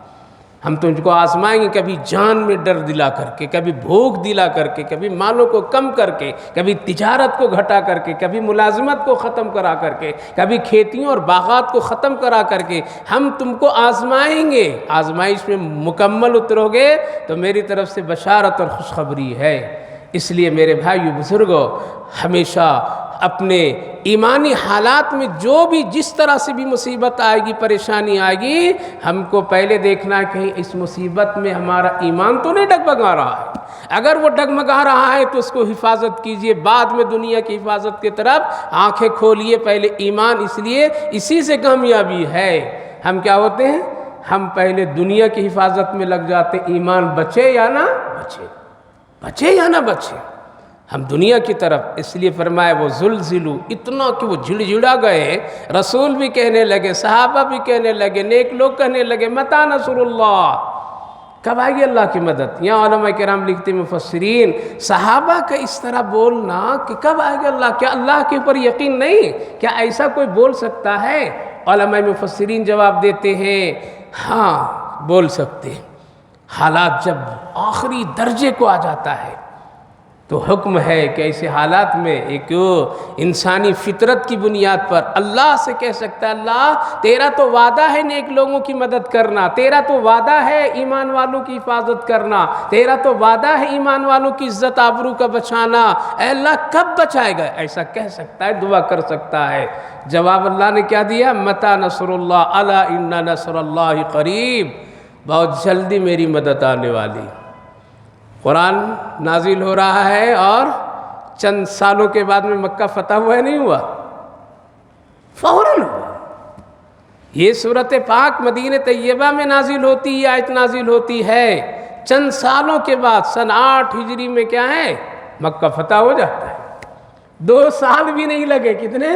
ہم تم کو آزمائیں گے، کبھی جان میں ڈر دلا کر کے، کبھی بھوک دلا کر کے، کبھی مالوں کو کم کر کے، کبھی تجارت کو گھٹا کر کے، کبھی ملازمت کو ختم کرا کر کے، کبھی کھیتیوں اور باغات کو ختم کرا کر کے ہم تم کو آزمائیں گے۔ آزمائش میں مکمل اترو گے تو میری طرف سے بشارت اور خوشخبری ہے۔ اس لیے میرے بھائیو بزرگوں، ہمیشہ اپنے ایمانی حالات میں جو بھی جس طرح سے بھی مصیبت آئے گی، پریشانی آئے گی، ہم کو پہلے دیکھنا ہے کہیں اس مصیبت میں ہمارا ایمان تو نہیں ڈگمگا رہا ہے۔ اگر وہ ڈگمگا رہا ہے تو اس کو حفاظت کیجئے، بعد میں دنیا کی حفاظت کی طرف آنکھیں کھولیے، پہلے ایمان، اس لیے اسی سے کامیابی ہے۔ ہم کیا ہوتے ہیں؟ ہم پہلے دنیا کی حفاظت میں لگ جاتے، ایمان بچے یا نہ بچے، بچے یا نہ بچے، ہم دنیا کی طرف۔ اس لیے فرمایا وہ زلزلو، اتنا کہ وہ جھڑ گئے، رسول بھی کہنے لگے، صحابہ بھی کہنے لگے، نیک لوگ کہنے لگے متی نصر اللہ، کب آئے گی اللہ کی مدد؟ یہاں علماء کرام لکھتے مفسرین، صحابہ کا اس طرح بولنا کہ کب آئے گا اللہ، کیا اللہ کے اوپر یقین نہیں؟ کیا ایسا کوئی بول سکتا ہے؟ علماء مفسرین جواب دیتے ہیں ہاں بول سکتے ہیں۔ حالات جب آخری درجے کو آ جاتا ہے تو حکم ہے کہ ایسے حالات میں ایک انسانی فطرت کی بنیاد پر اللہ سے کہہ سکتا ہے اللہ تیرا تو وعدہ ہے نیک لوگوں کی مدد کرنا، تیرا تو وعدہ ہے ایمان والوں کی حفاظت کرنا، تیرا تو وعدہ ہے ایمان والوں کی عزت آبرو کا بچانا، اے اللہ کب بچائے گا؟ ایسا کہہ سکتا ہے، دعا کر سکتا ہے۔ جواب اللہ نے کیا دیا؟ متی نصر اللہ، الا ان نصر اللہ قریب، بہت جلدی میری مدد آنے والی۔ قرآن نازل ہو رہا ہے اور چند سالوں کے بعد میں مکہ فتح ہوا ہے، نہیں ہوا؟ فوراً ہوا۔ یہ سورت پاک مدینہ طیبہ میں نازل ہوتی ہے، آیت نازل ہوتی ہے، چند سالوں کے بعد سن 8 ہجری میں کیا ہے؟ مکہ فتح ہو جاتا ہے۔ 2 سال بھی نہیں لگے، کتنے؟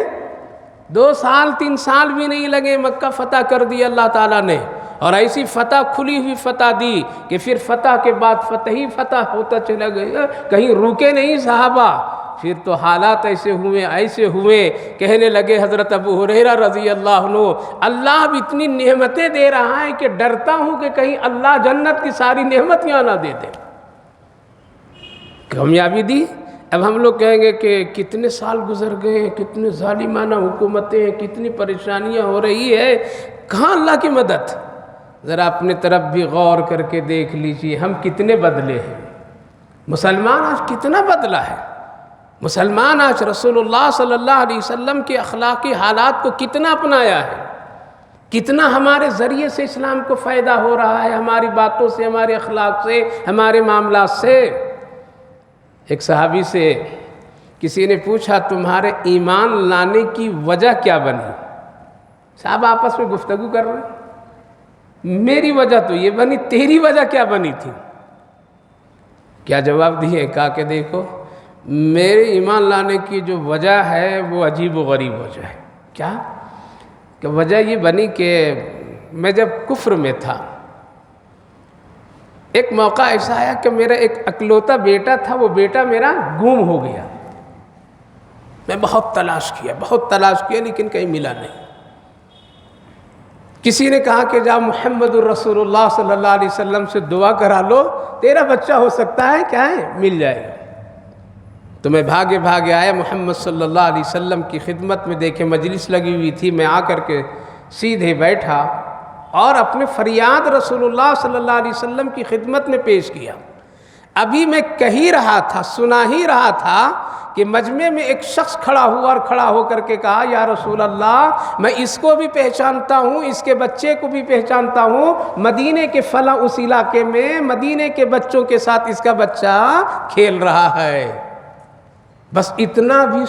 2 سال 3 سال بھی نہیں لگے، مکہ فتح کر دیا اللہ تعالیٰ نے، اور ایسی فتح کھلی ہوئی فتح دی کہ پھر فتح کے بعد فتح ہی فتح ہوتا چلا گیا، کہیں رکے نہیں صحابہ۔ پھر تو حالات ایسے ہوئے کہنے لگے حضرت ابو ہریرہ رضی اللہ عنہ، اللہ اب اتنی نعمتیں دے رہا ہے کہ ڈرتا ہوں کہ کہیں اللہ جنت کی ساری نعمت یہاں نہ دے دے۔ کامیابی دی۔ اب ہم لوگ کہیں گے کہ کتنے سال گزر گئے، کتنے ظالمانہ حکومتیں، کتنی پریشانیاں ہو رہی ہے، کہاں اللہ کی مدد؟ ذرا اپنے طرف بھی غور کر کے دیکھ لیجئے، ہم کتنے بدلے ہیں، مسلمان آج کتنا بدلا ہے، مسلمان آج رسول اللہ صلی اللہ علیہ وسلم کے اخلاقی حالات کو کتنا اپنایا ہے، کتنا ہمارے ذریعے سے اسلام کو فائدہ ہو رہا ہے، ہماری باتوں سے، ہمارے اخلاق سے، ہمارے معاملات سے۔ ایک صحابی سے کسی نے پوچھا تمہارے ایمان لانے کی وجہ کیا بنی؟ صحابہ آپس میں گفتگو کر رہے ہیں، میری وجہ تو یہ بنی، تیری وجہ کیا بنی تھی؟ کیا جواب دیے؟ کہا کہ دیکھو میرے ایمان لانے کی جو وجہ ہے وہ عجیب و غریب وجہ ہے۔ کیا؟ کہ وجہ یہ بنی کہ میں جب کفر میں تھا، ایک موقع ایسا آیا کہ میرا ایک اکلوتا بیٹا تھا، وہ بیٹا میرا گم ہو گیا، میں بہت تلاش کیا لیکن کہیں ملا نہیں۔ کسی نے کہا کہ جا محمد الرسول اللہ صلی اللہ علیہ وسلم سے دعا کرا لو، تیرا بچہ ہو سکتا ہے، کیا ہے، مل جائے گا۔ تو میں بھاگے آیا محمد صلی اللہ علیہ وسلم کی خدمت میں، دیکھے مجلس لگی ہوئی تھی، میں آ کر کے سیدھے بیٹھا اور اپنے فریاد رسول اللہ صلی اللہ علیہ وسلم کی خدمت میں پیش کیا۔ ابھی میں کہی رہا تھا، سنا ہی رہا تھا کہ مجمع میں ایک شخص کھڑا ہوا اور کھڑا ہو کر کے کہا یا رسول اللہ میں اس کو بھی پہچانتا ہوں، اس کے بچے کو بھی پہچانتا ہوں، مدینے کے فلاں اس علاقے میں مدینے کے بچوں کے ساتھ اس کا بچہ کھیل رہا ہے۔ بس اتنا بھی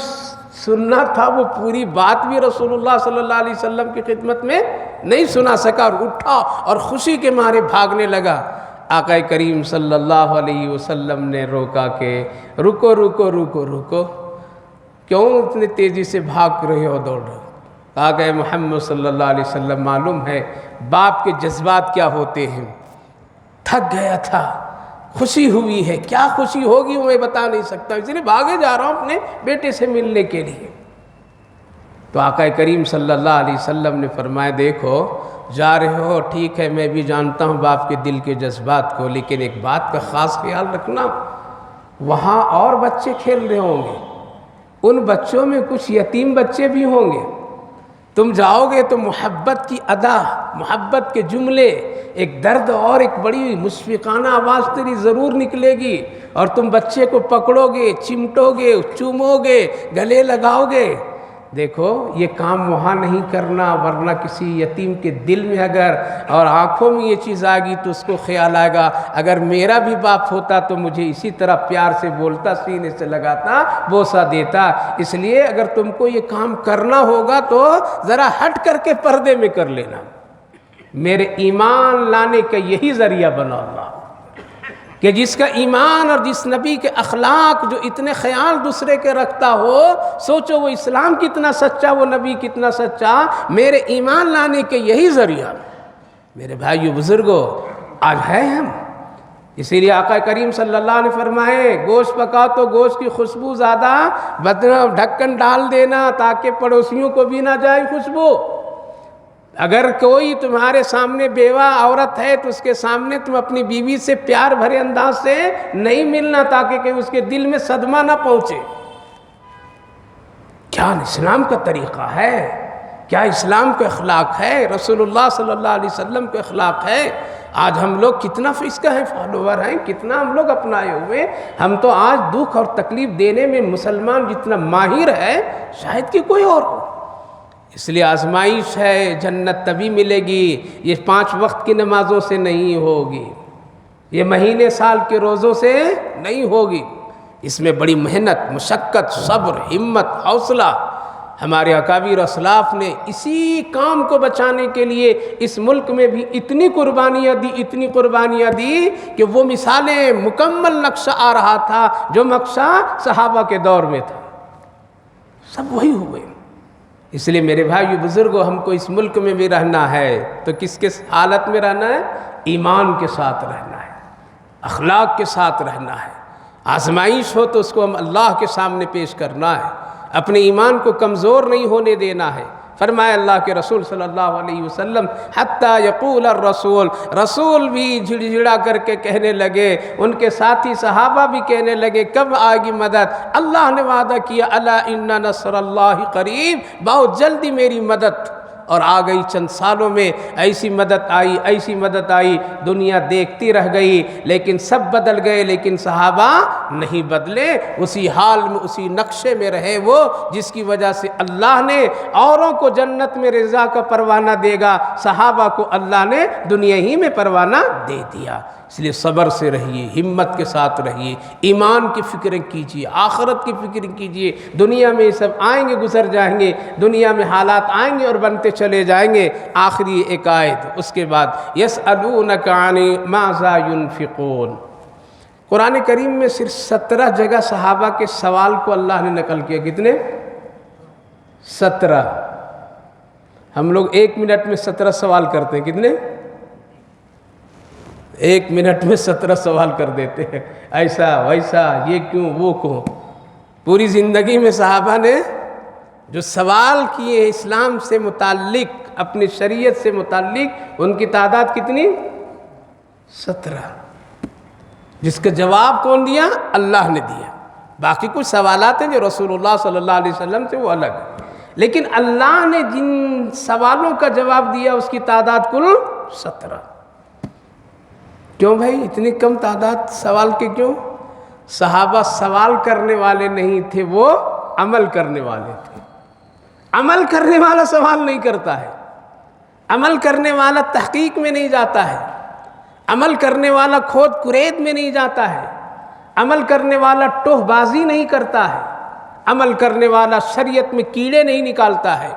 سننا تھا، وہ پوری بات بھی رسول اللہ صلی اللہ علیہ وسلم کی خدمت میں نہیں سنا سکا، اور اٹھا اور خوشی کے مارے بھاگنے لگا۔ آقا کریم صلی اللہ علیہ وسلم نے روکا کہ رکو رکو رکو رکو، کیوں اتنے تیزی سے بھاگ رہے ہو، دوڑ رہے ہو؟ کہا کہ محمد صلی اللہ علیہ وسلم معلوم ہے باپ کے جذبات کیا ہوتے ہیں، تھک گیا تھا، خوشی ہوئی ہے، کیا خوشی ہوگی وہ میں بتا نہیں سکتا، اس لیے بھاگے جا رہا ہوں اپنے بیٹے سے ملنے کے لیے۔ تو آقا کریم صلی اللہ علیہ وسلم نے فرمایا دیکھو جا رہے ہو ٹھیک ہے، میں بھی جانتا ہوں باپ کے دل کے جذبات کو، لیکن ایک بات کا خاص خیال رکھنا، وہاں اور بچے کھیل رہے ہوں گے، ان بچوں میں کچھ یتیم بچے بھی ہوں گے، تم جاؤ گے تو محبت کی ادا، محبت کے جملے، ایک درد اور ایک بڑی مشفقانہ آواز تیری ضرور نکلے گی، اور تم بچے کو پکڑو گے، چمٹو گے، چومو گے، گلے لگاؤ گے۔ دیکھو یہ کام وہاں نہیں کرنا، ورنہ کسی یتیم کے دل میں اگر اور آنکھوں میں یہ چیز آئے گی تو اس کو خیال آئے گا اگر میرا بھی باپ ہوتا تو مجھے اسی طرح پیار سے بولتا، سینے سے لگاتا، بوسہ دیتا۔ اس لیے اگر تم کو یہ کام کرنا ہوگا تو ذرا ہٹ کر کے پردے میں کر لینا، میرے ایمان لانے کا یہی ذریعہ بنا اللہ، کہ جس کا ایمان اور جس نبی کے اخلاق جو اتنے خیال دوسرے کے رکھتا ہو، سوچو وہ اسلام کتنا سچا، وہ نبی کتنا سچا، میرے ایمان لانے کے یہی ذریعہ۔ میرے بھائیو بزرگوں آج ہے ہم، اسی لیے آقا کریم صلی اللہ علیہ وسلم فرمائے گوشت پکا تو گوشت کی خوشبو زیادہ ڈھکن ڈال دینا تاکہ پڑوسیوں کو بھی نہ جائے خوشبو۔ اگر کوئی تمہارے سامنے بیوہ عورت ہے تو اس کے سامنے تم اپنی بیوی سے پیار بھرے انداز سے نہیں ملنا تاکہ کہ اس کے دل میں صدمہ نہ پہنچے۔ کیا اسلام کا طریقہ ہے، کیا اسلام کا اخلاق ہے، رسول اللہ صلی اللہ علیہ وسلم کا اخلاق ہے۔ آج ہم لوگ کتنا فیصد ہیں فالوور ہیں، کتنا ہم لوگ اپنائے ہوئے، ہم تو آج دکھ اور تکلیف دینے میں مسلمان جتنا ماہر ہے شاید کہ کوئی اور ہو۔ اس لیے آزمائش ہے، جنت تبھی ملے گی، یہ 5 وقت کی نمازوں سے نہیں ہوگی، یہ مہینے سال کے روزوں سے نہیں ہوگی، اس میں بڑی محنت، مشقت، صبر، ہمت، حوصلہ۔ ہمارے اکابر اسلاف نے اسی کام کو بچانے کے لیے اس ملک میں بھی اتنی قربانیاں دی، اتنی قربانیاں دی کہ وہ مثالیں مکمل نقشہ آ رہا تھا جو نقشہ صحابہ کے دور میں تھا، سب وہی ہوئے۔ اس لیے میرے بھائیو بزرگوں ہم کو اس ملک میں بھی رہنا ہے تو کس کس حالت میں رہنا ہے؟ ایمان کے ساتھ رہنا ہے، اخلاق کے ساتھ رہنا ہے۔ آزمائش ہو تو اس کو ہم اللہ کے سامنے پیش کرنا ہے، اپنے ایمان کو کمزور نہیں ہونے دینا ہے۔ فرمایا اللہ کے رسول صلی اللہ علیہ وسلم حتیٰ یقول الرسول، رسول بھی جھڑجھڑا کر کے کہنے لگے، ان کے ساتھی صحابہ بھی کہنے لگے کب آئے گی مدد؟ اللہ نے وعدہ کیا الا ان نصر اللہ قریب، بہت جلدی میری مدد، اور آ گئی۔ چند سالوں میں ایسی مدد آئی، ایسی مدد آئی، دنیا دیکھتی رہ گئی، لیکن سب بدل گئے لیکن صحابہ نہیں بدلے، اسی حال میں اسی نقشے میں رہے وہ، جس کی وجہ سے اللہ نے اوروں کو جنت میں رضا کا پروانہ دے گا، صحابہ کو اللہ نے دنیا ہی میں پروانہ دے دیا۔ اس لیے صبر سے رہیے، ہمت کے ساتھ رہیے، ایمان کی فکر کیجیے، آخرت کی فکر کیجیے۔ دنیا میں یہ سب آئیں گے، گزر جائیں گے، دنیا میں حالات آئیں گے اور بنتے چلے جائیں گے۔ آخری ایک آیت، اس کے بعد یسألونک عن ماذا ينفقون۔ قرآن کریم میں صرف 17 جگہ صحابہ کے سوال کو اللہ نے نقل کیا۔ کتنے؟ 17۔ ہم لوگ 1 منٹ میں 17 سوال کرتے ہیں، کتنے؟ 1 منٹ میں 17 سوال کر دیتے ہیں، ایسا ویسا، یہ کیوں وہ کیوں۔ پوری زندگی میں صحابہ نے جو سوال کیے اسلام سے متعلق، اپنی شریعت سے متعلق، ان کی تعداد کتنی؟ 17۔ جس کا جواب کون دیا؟ اللہ نے دیا۔ باقی کچھ سوالات ہیں جو رسول اللہ صلی اللہ علیہ وسلم سے وہ الگ ہے، لیکن اللہ نے جن سوالوں کا جواب دیا اس کی تعداد کل 17۔ کیوں بھائی اتنی کم تعداد سوال کے کیوں؟ صحابہ سوال کرنے والے نہیں تھے، وہ عمل کرنے والے تھے۔ عمل کرنے والا سوال نہیں کرتا ہے، عمل کرنے والا تحقیق میں نہیں جاتا ہے، عمل کرنے والا کھود کرید میں نہیں جاتا ہے، عمل کرنے والا ٹوہ بازی نہیں کرتا ہے، عمل کرنے والا شریعت میں کیڑے نہیں نکالتا ہے،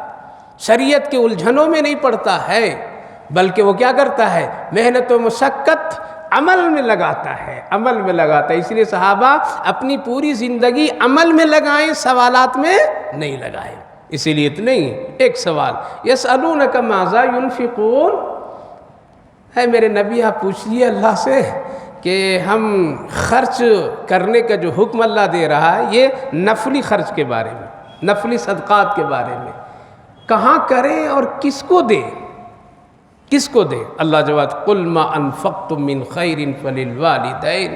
شریعت کے الجھنوں میں نہیں پڑتا ہے، بلکہ وہ کیا کرتا ہے؟ محنت و مشقت عمل میں لگاتا ہے، عمل میں لگاتا ہے۔ اس لیے صحابہ اپنی پوری زندگی عمل میں لگائیں، سوالات میں نہیں لگائیں۔ اسی لیے تو نہیں ایک سوال یسألونک ماذا ينفقون، ہے میرے نبی آپ پوچھئے اللہ سے کہ ہم خرچ کرنے کا جو حکم اللہ دے رہا ہے یہ نفلی خرچ کے بارے میں، نفلی صدقات کے بارے میں، کہاں کریں اور کس کو دیں؟ کس کو دیں؟ اللہ جواب قل ما انفقتم من خیر فللوالدین،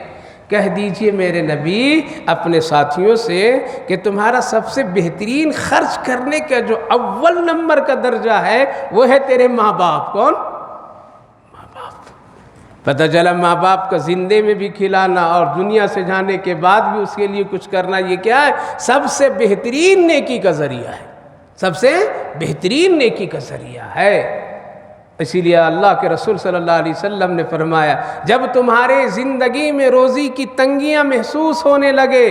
کہہ دیجئے میرے نبی اپنے ساتھیوں سے کہ تمہارا سب سے بہترین خرچ کرنے کا جو اول نمبر کا درجہ ہے وہ ہے تیرے ماں باپ۔ کون؟ ماں باپ۔ پتہ چلا ماں باپ کا زندے میں بھی کھلانا اور دنیا سے جانے کے بعد بھی اس کے لیے کچھ کرنا، یہ کیا ہے؟ سب سے بہترین نیکی کا ذریعہ ہے، سب سے بہترین نیکی کا ذریعہ ہے۔ اسی لیے اللہ کے رسول صلی اللہ علیہ وسلم نے فرمایا جب تمہارے زندگی میں روزی کی تنگیاں محسوس ہونے لگے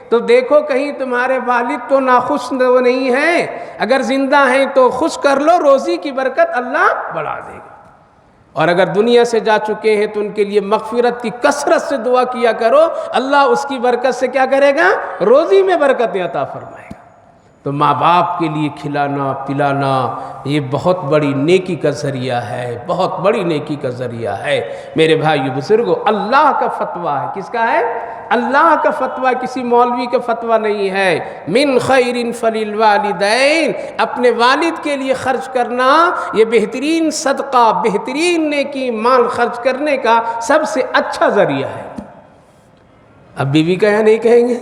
تو دیکھو کہیں تمہارے والد تو ناخوش نہیں ہیں، اگر زندہ ہیں تو خوش کر لو، روزی کی برکت اللہ بڑھا دے گا، اور اگر دنیا سے جا چکے ہیں تو ان کے لیے مغفرت کی کثرت سے دعا کیا کرو، اللہ اس کی برکت سے کیا کرے گا؟ روزی میں برکت عطا فرمائے گا۔ تو ماں باپ کے لیے کھلانا پلانا یہ بہت بڑی نیکی کا ذریعہ ہے، بہت بڑی نیکی کا ذریعہ ہے۔ میرے بھائیو بزرگو، اللہ کا فتویٰ ہے، کس کا ہے؟ اللہ کا فتویٰ، کسی مولوی کا فتویٰ نہیں ہے۔ من خیر فللوالدین، اپنے والد کے لیے خرچ کرنا یہ بہترین صدقہ، بہترین نیکی، مال خرچ کرنے کا سب سے اچھا ذریعہ ہے۔ اب بیوی کا یہاں نہیں کہیں گے،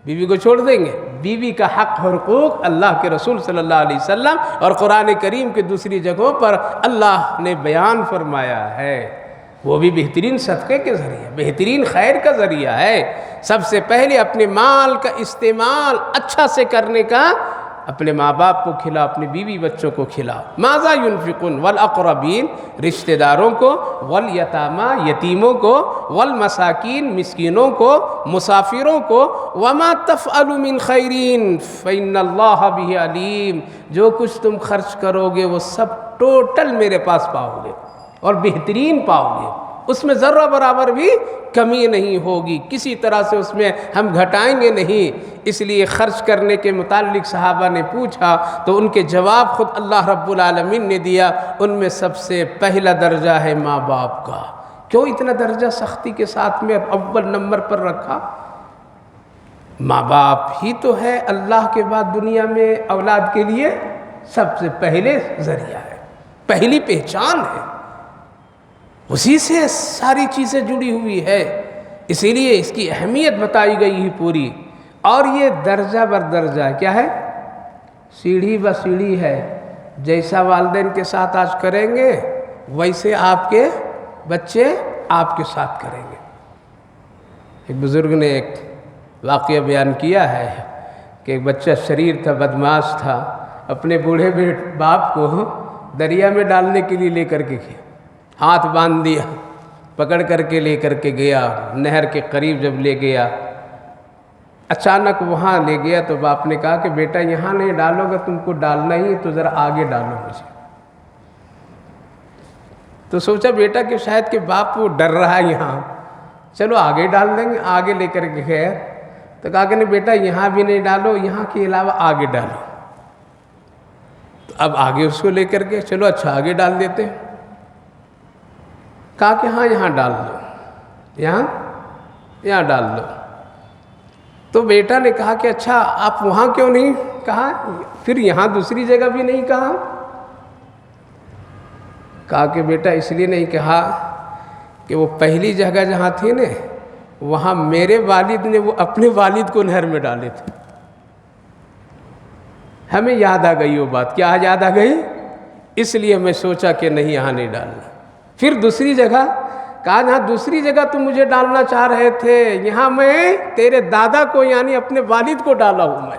بیوی کو چھوڑ دیں گے؟ بیوی کا حق اور حقوق اللہ کے رسول صلی اللہ علیہ وسلم اور قرآن کریم کے دوسری جگہوں پر اللہ نے بیان فرمایا ہے، وہ بھی بہترین صدقے کے ذریعہ، بہترین خیر کا ذریعہ ہے۔ سب سے پہلے اپنے مال کا استعمال اچھا سے کرنے کا، اپنے ماں باپ کو کھلاؤ، اپنے بیوی بچوں کو کھلاؤ۔ ماذا ينفقون، والاقربین، رشتہ داروں کو، والیتامی، یتیموں کو، والمساکین، مسکینوں کو، مسافروں کو، وما تفعلوا من خیرین فإن اللہ بہ علیم، جو کچھ تم خرچ کرو گے وہ سب ٹوٹل میرے پاس پاؤ گے اور بہترین پاؤ گے، اس میں ذرہ برابر بھی کمی نہیں ہوگی، کسی طرح سے اس میں ہم گھٹائیں گے نہیں۔ اس لیے خرچ کرنے کے متعلق صحابہ نے پوچھا تو ان کے جواب خود اللہ رب العالمین نے دیا، ان میں سب سے پہلا درجہ ہے ماں باپ کا۔ کیوں اتنا درجہ سختی کے ساتھ میں اول نمبر پر رکھا؟ ماں باپ ہی تو ہے اللہ کے بعد دنیا میں اولاد کے لیے سب سے پہلے ذریعہ ہے، پہلی پہچان ہے، اسی سے ساری چیزیں جڑی ہوئی ہے، اسی لیے اس کی اہمیت بتائی گئی ہے پوری۔ اور یہ درجہ بر درجہ کیا ہے؟ سیڑھی بہ سیڑھی ہے، جیسا والدین کے ساتھ آج کریں گے ویسے آپ کے بچے آپ کے ساتھ کریں گے۔ ایک بزرگ نے ایک واقعہ بیان کیا ہے کہ ایک بچہ شریر تھا، بدمعاش تھا، اپنے بوڑھے باپ کو دریا میں ڈالنے کے لیے لے کر کے گیا، ہاتھ باندھ دیا، پکڑ کر کے لے کر کے گیا، نہر کے قریب جب لے گیا، اچانک وہاں لے گیا تو باپ نے کہا کہ بیٹا یہاں نہیں ڈالو گے، تم کو ڈالنا ہی تو ذرا آگے ڈالو مجھے۔ تو سوچا بیٹا کہ شاید کہ باپ وہ ڈر رہا ہے یہاں، چلو آگے ڈال دیں گے، آگے لے کر کے گیا تو کہا کہ نہیں بیٹا یہاں بھی نہیں ڈالو، یہاں کے علاوہ آگے ڈالو۔ تو اب آگے اس کو لے کر کے چلو اچھا آگے ڈال دیتے، کہا کہ ہاں یہاں ڈال دو، یہاں ڈال دو۔ تو بیٹا نے کہا کہ اچھا آپ وہاں کیوں نہیں کہا، پھر یہاں دوسری جگہ بھی نہیں کہا؟ کہا کہ بیٹا اس لیے نہیں کہا کہ وہ پہلی جگہ جہاں تھی نا وہاں میرے والد نے وہ اپنے والد کو نہر میں ڈالے تھے، ہمیں یاد آ گئی وہ بات۔ کیا یاد آ گئی؟ اس لیے میں سوچا کہ نہیں یہاں نہیں ڈالنا۔ پھر دوسری جگہ کہا جہاں دوسری جگہ تم مجھے ڈالنا چاہ رہے تھے، یہاں میں تیرے دادا کو یعنی اپنے والد کو ڈالا ہوں میں،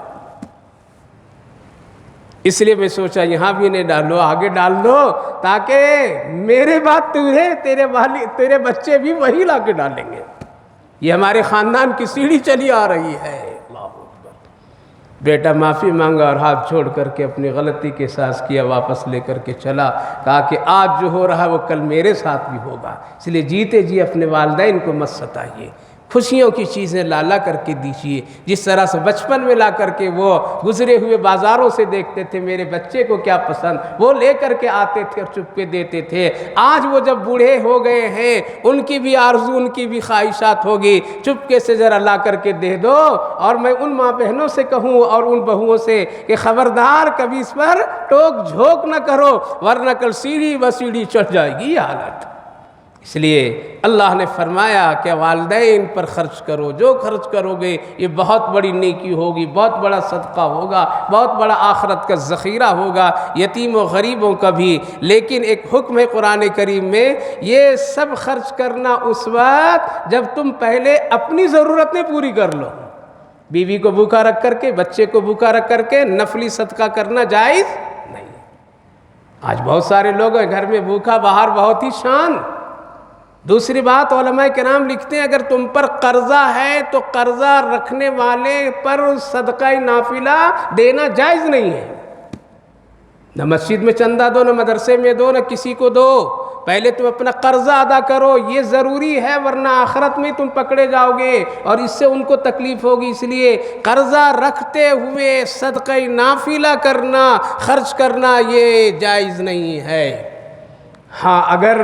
اس لیے میں سوچا یہاں بھی نہیں ڈالو، آگے ڈال دو، تاکہ میرے بعد تیرے بچے بھی وہی لا کے ڈالیں گے۔ یہ ہمارے خاندان کی سیڑھی چلی آ رہی ہے۔ اللہ اکبر۔ بیٹا معافی مانگا اور ہاتھ چھوڑ کر کے اپنی غلطی کے احساس کیا، واپس لے کر کے چلا، کہا کہ آج جو ہو رہا ہے وہ کل میرے ساتھ بھی ہوگا، اس لیے جیتے جی اپنے والدین کو مت ستائیے، خوشیوں کی چیزیں لا کر کے دیجیے، جس طرح سے بچپن میں لا کر کے وہ گزرے ہوئے بازاروں سے دیکھتے تھے میرے بچے کو کیا پسند، وہ لے کر کے آتے تھے اور چپ کے دیتے تھے۔ آج وہ جب بوڑھے ہو گئے ہیں، ان کی بھی آرزو، ان کی بھی خواہشات ہوگی، چپکے سے ذرا لا کر کے دے دو، اور میں ان ماں بہنوں سے کہوں اور ان بہوؤں سے کہ خبردار کبھی اس پر ٹوک جھوک نہ کرو، ورنہ کل سیڑھی بہ سیڑھی چڑھ جائے گی یہ حالت۔ اس لیے اللہ نے فرمایا کہ والدین پر خرچ کرو، جو خرچ کرو گے یہ بہت بڑی نیکی ہوگی، بہت بڑا صدقہ ہوگا، بہت بڑا آخرت کا ذخیرہ ہوگا، یتیم و غریبوں کا بھی۔ لیکن ایک حکم ہے قرآن کریم میں، یہ سب خرچ کرنا اس وقت جب تم پہلے اپنی ضرورتیں پوری کر لو۔ بیوی کو بھوکا رکھ کر کے، بچے کو بھوکا رکھ کر کے نفلی صدقہ کرنا جائز نہیں۔ آج بہت سارے لوگ ہیں گھر میں بھوکا، باہر بہت ہی شان۔ دوسری بات علماء کرام لکھتے ہیں اگر تم پر قرضہ ہے تو قرضہ رکھنے والے پر صدقہ نافلہ دینا جائز نہیں ہے۔ نہ مسجد میں چندہ دو، نہ مدرسے میں دو، نہ کسی کو دو، پہلے تم اپنا قرضہ ادا کرو، یہ ضروری ہے، ورنہ آخرت میں تم پکڑے جاؤ گے اور اس سے ان کو تکلیف ہوگی۔ اس لیے قرضہ رکھتے ہوئے صدقہ نافلہ کرنا، خرچ کرنا یہ جائز نہیں ہے۔ ہاں اگر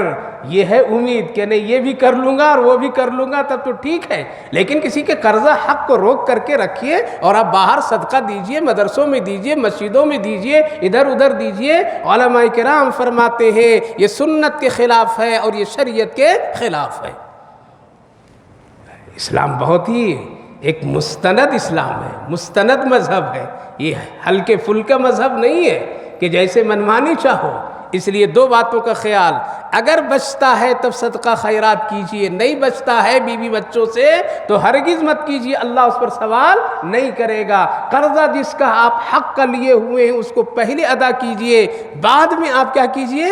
یہ ہے امید کہ نہیں یہ بھی کر لوں گا اور وہ بھی کر لوں گا تب تو ٹھیک ہے، لیکن کسی کے قرضہ حق کو روک کر کے رکھیے اور آپ باہر صدقہ دیجئے، مدرسوں میں دیجئے، مسجدوں میں دیجئے، ادھر ادھر دیجئے۔ علماء کرام فرماتے ہیں یہ سنت کے خلاف ہے اور یہ شریعت کے خلاف ہے۔ اسلام بہت ہی ایک مستند اسلام ہے، مستند مذہب ہے، یہ ہلکے پھلکا مذہب نہیں ہے کہ جیسے منمانی چاہو۔ اس لیے دو باتوں کا خیال، اگر بچتا ہے تب صدقہ خیرات کیجئے، نہیں بچتا ہے بیوی بچوں سے تو ہرگز مت کیجئے، اللہ اس پر سوال نہیں کرے گا۔ قرضہ جس کا آپ حق کا لیے ہوئے ہیں اس کو پہلے ادا کیجئے، بعد میں آپ کیا کیجئے۔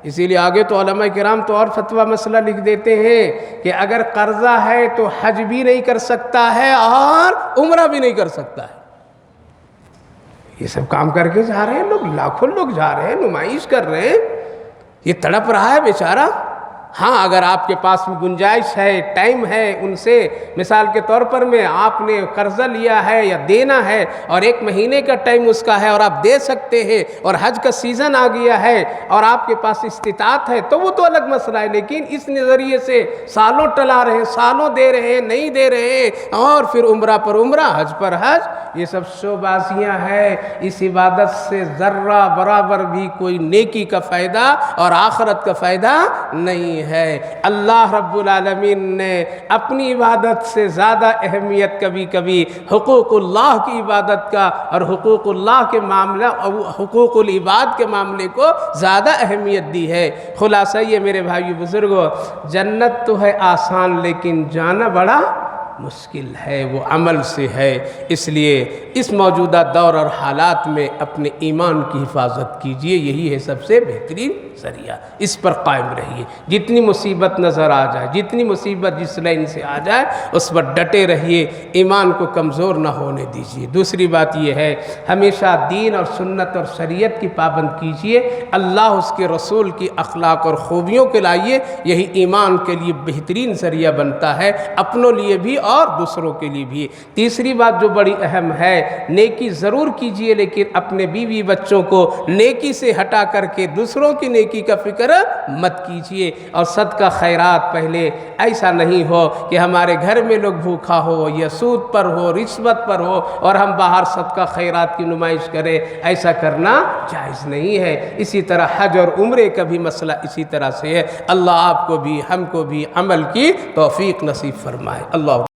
اسی لیے آگے تو علماء کرام تو اور فتویٰ مسئلہ لکھ دیتے ہیں کہ اگر قرضہ ہے تو حج بھی نہیں کر سکتا ہے اور عمرہ بھی نہیں کر سکتا ہے۔ یہ سب کام کر کے جا رہے ہیں لوگ، لاکھوں لوگ جا رہے ہیں، نمائش کر رہے ہیں، یہ تڑپ رہا ہے بیچارہ۔ ہاں اگر آپ کے پاس گنجائش ہے، ٹائم ہے، ان سے مثال کے طور پر میں آپ نے قرضہ لیا ہے یا دینا ہے اور 1 مہینے کا ٹائم اس کا ہے اور آپ دے سکتے ہیں اور حج کا سیزن آ گیا ہے اور آپ کے پاس استطاعت ہے تو وہ تو الگ مسئلہ ہے، لیکن اس نظریے سے سالوں ٹلا رہے ہیں، سالوں دے رہے ہیں، نہیں دے رہے ہیں، اور پھر عمرہ پر عمرہ، حج پر حج، یہ سب شو بازیاں ہیں۔ اس عبادت سے ذرہ برابر بھی کوئی نیکی کا فائدہ اور آخرت کا فائدہ نہیں ہے۔ اللہ رب العالمین نے اپنی عبادت سے زیادہ اہمیت کبھی کبھی حقوق اللہ کی عبادت کا اور حقوق اللہ کے معاملہ، حقوق العباد کے معاملے کو زیادہ اہمیت دی ہے۔ خلاصہ یہ میرے بھائی بزرگوں، جنت تو ہے آسان لیکن جانا بڑا مشکل ہے، وہ عمل سے ہے۔ اس لیے اس موجودہ دور اور حالات میں اپنے ایمان کی حفاظت کیجئے، یہی ہے سب سے بہترین ذریعہ، اس پر قائم رہیے۔ جتنی مصیبت نظر آ جائے، جتنی مصیبت جس لائن سے آ جائے اس پر ڈٹے رہیے، ایمان کو کمزور نہ ہونے دیجئے۔ دوسری بات یہ ہے ہمیشہ دین اور سنت اور شریعت کی پابند کیجئے، اللہ اس کے رسول کی اخلاق اور خوبیوں کے لائیے، یہی ایمان کے لیے بہترین ذریعہ بنتا ہے، اپنوں لیے بھی اور دوسروں کے لیے بھی۔ تیسری بات جو بڑی اہم ہے، نیکی ضرور کیجئے لیکن اپنے بیوی بچوں کو نیکی سے ہٹا کر کے دوسروں کی نیکی کا فکر مت کیجئے۔ اور صدقہ خیرات پہلے ایسا نہیں ہو کہ ہمارے گھر میں لوگ بھوکا ہو یا سود پر ہو، رشوت پر ہو اور ہم باہر صدقہ خیرات کی نمائش کریں، ایسا کرنا جائز نہیں ہے۔ اسی طرح حج اور عمرے کا بھی مسئلہ اسی طرح سے ہے۔ اللہ آپ کو بھی ہم کو بھی عمل کی توفیق نصیب فرمائے۔ اللہ